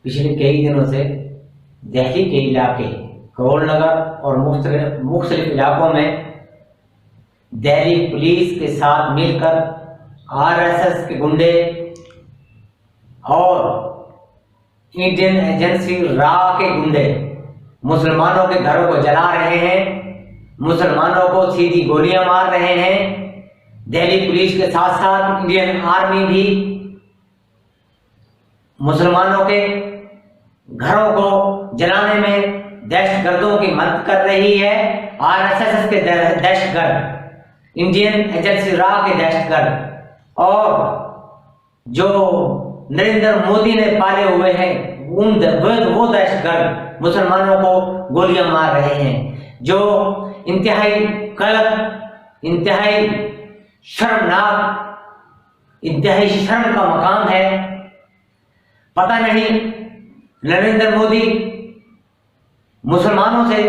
पिछले कई दिनों से दिल्ली के इलाके करोल नगर और मुख्तलिफ इलाकों में दिल्ली पुलिस के साथ मिलकर आरएसएस के गुंडे और इंडियन एजेंसी रॉ के गुंडे मुसलमानों के घरों को जला रहे हैं, मुसलमानों को सीधी गोलियां मार रहे हैं। दिल्ली पुलिस के साथ साथ इंडियन आर्मी भी मुसलमानों के घरों को जलाने में दहशतगर्दों की मदद कर रही है। आरएसएस के दहशतगर्द, इंडियन एजेंसी रॉ के दहशतगर्द और जो नरेंद्र मोदी ने पाले हुए हैं वो दहशतगर्द मुसलमानों को गोलियां मार रहे हैं, जो इंतहाई गलत, इंतहाई शर्मनाक, इंतहाई शर्म का मकाम है। पता नहीं नरेंद्र मोदी मुसलमानों से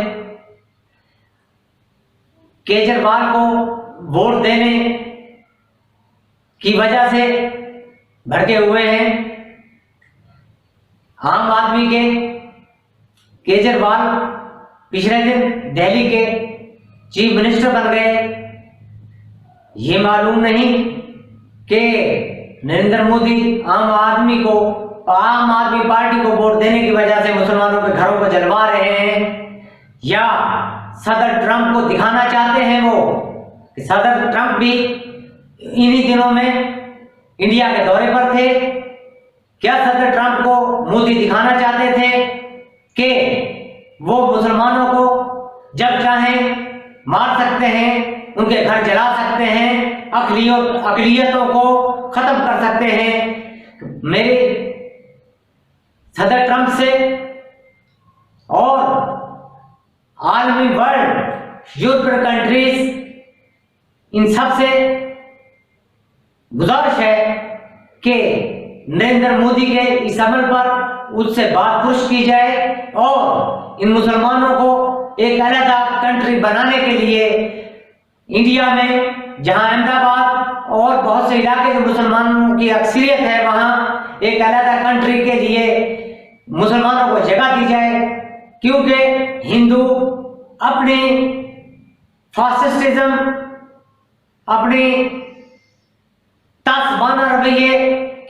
केजरीवाल को वोट देने की वजह से भड़के हुए हैं। आम आदमी के केजरीवाल पिछले दिन दिल्ली के चीफ मिनिस्टर बन गए। ये मालूम नहीं कि नरेंद्र मोदी आम आदमी पार्टी को वोट देने की वजह से मुसलमानों के घरों को जलवा रहे हैं, या सदर ट्रंप को दिखाना चाहते हैं वो कि सदर ट्रंप भी इन्हीं दिनों में इंडिया के दौरे पर थे। क्या सदर ट्रंप को मोदी दिखाना चाहते थे कि वो मुसलमानों को जब चाहें मार सकते हैं, उनके घर जला सकते हैं, अक़लियतों को खत्म कर सकते हैं। मेरे सदर ट्रंप से और आलमी वर्ल्ड, यूरोपियन कंट्रीज, इन सब से गुजारिश है कि नरेंद्र मोदी के इस अमल पर उससे बात पुरुष की जाए और इन मुसलमानों को एक अलग कंट्री बनाने के लिए इंडिया में, जहां अहमदाबाद और बहुत से इलाके जो मुसलमानों की अक्सरियत है, वहां एक अलग कंट्री के लिए मुसलमानों को जगह दी जाए, क्योंकि हिंदू अपनी फासिस्टिज्म, अपनी तासबाना रवैये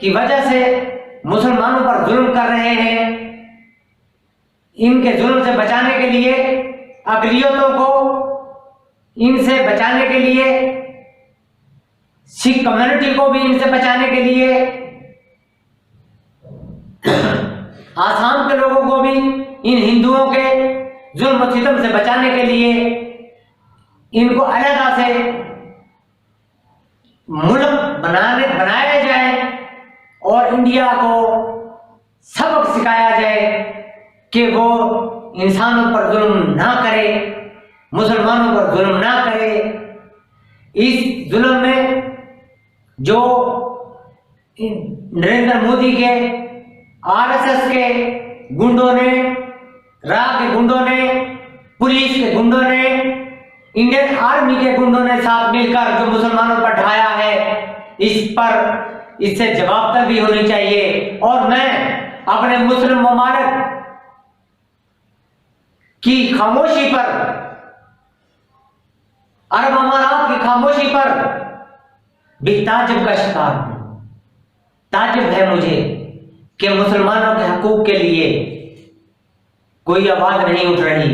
की वजह से मुसलमानों पर जुल्म कर रहे हैं। इनके जुल्म से बचाने के लिए, अक़लियतों को इनसे बचाने के लिए, सिख कम्युनिटी को भी इनसे बचाने के लिए, आसाम के लोगों को भी इन हिंदुओं के जुल्म सितम से बचाने के लिए इनको अलग से मुल्क बनाया जाए और इंडिया को सबक सिखाया जाए कि वो इंसानों पर जुल्म ना करे, मुसलमानों पर जुल्म ना करे। इस जुल्म में जो नरेंद्र मोदी के आरएसएस के गुंडों ने, रॉ के गुंडों ने, पुलिस के गुंडों ने, इंडियन आर्मी के गुंडों ने साथ मिलकर जो मुसलमानों पर ढाया है, इससे जवाबदेही होनी चाहिए। और मैं अपने मुस्लिम ममालिक की खामोशी पर, अरब अमारात की खामोशी पर भी ताज्जुब का शिकार हूं। ताज्जुब है मुझे कि मुसलमानों के हकूक के लिए कोई आवाज नहीं उठ रही।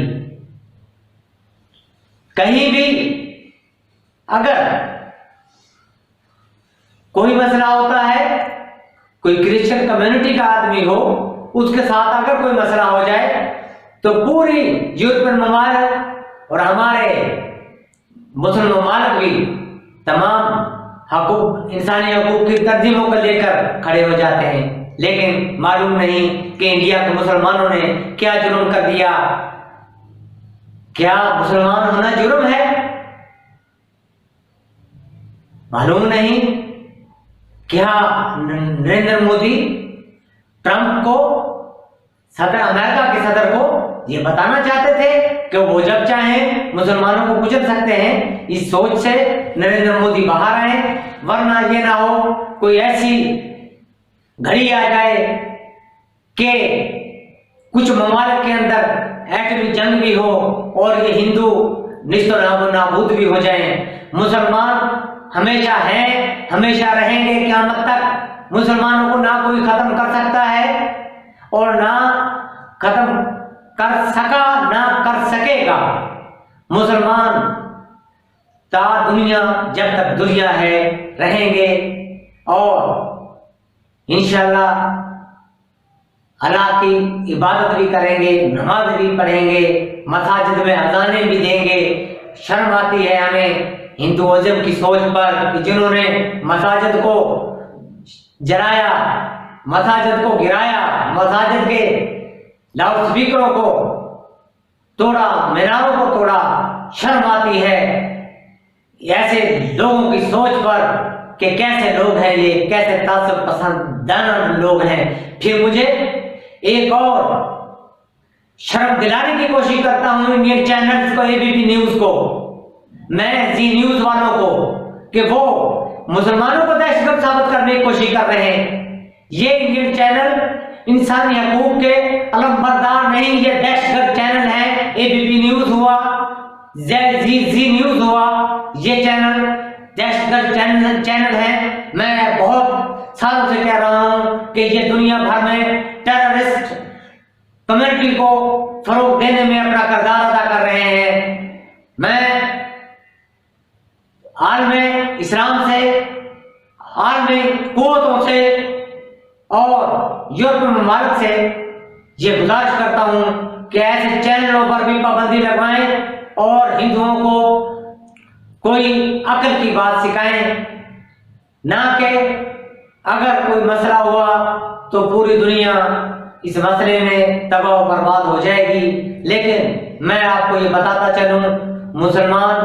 कहीं भी अगर कोई मसला होता है, कोई क्रिश्चियन कम्युनिटी का आदमी हो, उसके साथ अगर कोई मसला हो जाए तो पूरी यूरोपियन ममालिक और हमारे मुस्लिम ममालिक भी तमाम हकूक, इंसानी हकूक की तरजीहों को लेकर खड़े हो जाते हैं। लेकिन मालूम नहीं कि इंडिया के मुसलमानों ने क्या जुर्म कर दिया। क्या मुसलमान होना जुर्म है? मालूम नहीं। क्या नरेंद्र मोदी ट्रंप को, सदर अमेरिका के सदर को ये बताना चाहते थे कि वो जब चाहें मुसलमानों को कुचल सकते हैं? इस सोच से नरेंद्र मोदी बाहर आए, वरना ये ना हो कोई ऐसी घड़ी आ जाए कि कुछ ममालिक के अंदर एटमी जंग भी हो और ये हिंदू निस्तो नाबूद भी हो जाएं। मुसलमान हमेशा हैं, हमेशा रहेंगे क़यामत तक। मुसलमानों को ना कोई खत्म कर सकता है और ना खत्म कर सका, ना कर सकेगा। मुसलमान ता दुनिया, जब तक दुनिया है, रहेंगे और इंशाअल्लाह अल्लाह की इबादत भी करेंगे, नमाज भी पढ़ेंगे, मसाजिद में अज़ाने भी देंगे। शर्म आती है हमें हिंदुइज्म की सोच पर कि जिन्होंने मसाजिद को जलाया, मसाजिद को गिराया, मसाजिद के लाउड स्पीकरों को तोड़ा, मीनारों को तोड़ा। शर्म आती है ऐसे लोगों की सोच पर कि कैसे लोग हैं ये, कैसे तासुब पसंदाना लोग हैं। फिर मुझे एक और शर्म दिलाने की कोशिश करता हूं इंडियन चैनल्स को, एबीपी न्यूज को, मैं जी न्यूज वालों को, कि वो मुसलमानों को दहशतगर्द साबित करने की कोशिश कर रहे हैं। ये इंडियन चैनल इंसानी हकूक के अलमबरदार नहीं, ये दहशतगर्द चैनल है। एबीपी न्यूज हुआ, जी न्यूज हुआ, ये चैनल दहशतगर्द चैनल है। मैं बहुत सालों से कह रहा हूं कि ये दुनिया भर में टेररिस्ट कम्युनिटी को फरोग देने में अपना किरदार अदा कर रहे हैं। मैं आलम इस्लाम से, आलम कुव्वतों से और यूरोपीय ममालिक से ये गुजारिश करता हूं कि ऐसे चैनलों पर भी पाबंदी लगवाएं और हिंदुओं को कोई अक्ल की बात सिखाएं, ना कि अगर कोई मसला हुआ तो पूरी दुनिया इस मसले में तबाह बर्बाद हो जाएगी। लेकिन मैं आपको ये बताता चलूं, मुसलमान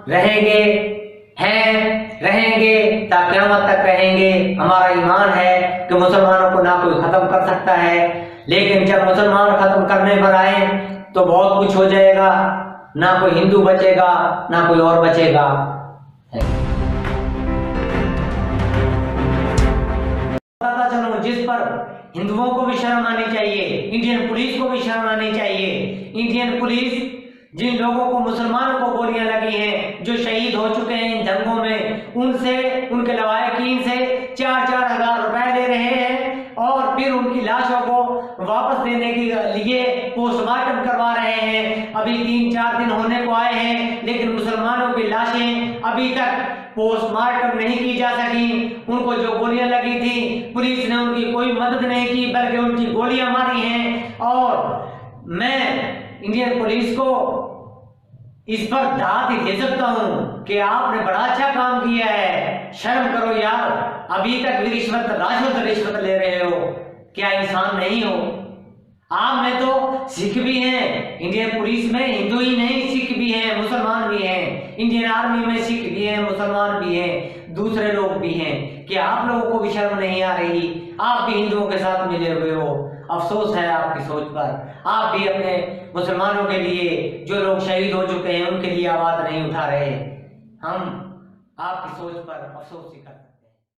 रहेंगे, हैं, रहेंगे, ता क़यामत तक रहेंगे। हमारा ईमान है कि मुसलमानों को ना कोई खत्म कर सकता है, लेकिन जब मुसलमान खत्म करने पर आए तो बहुत कुछ हो जाएगा, ना कोई हिंदू बचेगा, ना कोई और बचेगा। बताता चलूं जिस पर हिंदुओं को भी शर्म आनी चाहिए, इंडियन पुलिस को भी शर्म आनी चाहिए। इंडियन पुलिस जिन लोगों को, मुसलमानों को गोलियां लगी हैं, जो शहीद हो चुके हैं इन जंगों में, उनसे, उनके लवाहिकीन से 4-4 हजार रुपए ले रहे हैं और फिर उनकी लाशों को वापस देने के लिए पोस्टमार्टम करवा रहे हैं। अभी 3-4 दिन होने को आए हैं, लेकिन मुसलमानों की लाशें अभी तक पोस्टमार्टम नहीं की जा सकी। उनको जो गोलियां लगी थी, पुलिस ने उनकी कोई मदद नहीं की, बल्कि उनकी गोलियां मारी हैं। और मैं इंडियन पुलिस को इस पर दाद ही दे सकता हूं कि आपने बड़ा अच्छा काम किया है। शर्म करो यार, अभी तक भी रिश्वत ले रहे हो, क्या इंसान नहीं हो? आप में तो सिख भी हैं, इंडियन पुलिस में हिंदू ही नहीं, सिख भी हैं, मुसलमान भी हैं, इंडियन आर्मी में सिख भी हैं, मुसलमान भी हैं, दूसरे लोग भी हैं। क्या आप लोगों को भी शर्म नहीं आ रही? आप भी हिंदुओं के साथ मिले हुए हो। अफसोस है आपकी सोच पर। आप भी अपने मुसलमानों के लिए, जो लोग शहीद हो चुके हैं, उनके लिए आवाज नहीं उठा रहे। हम आपकी सोच पर अफसोस ही करते हैं।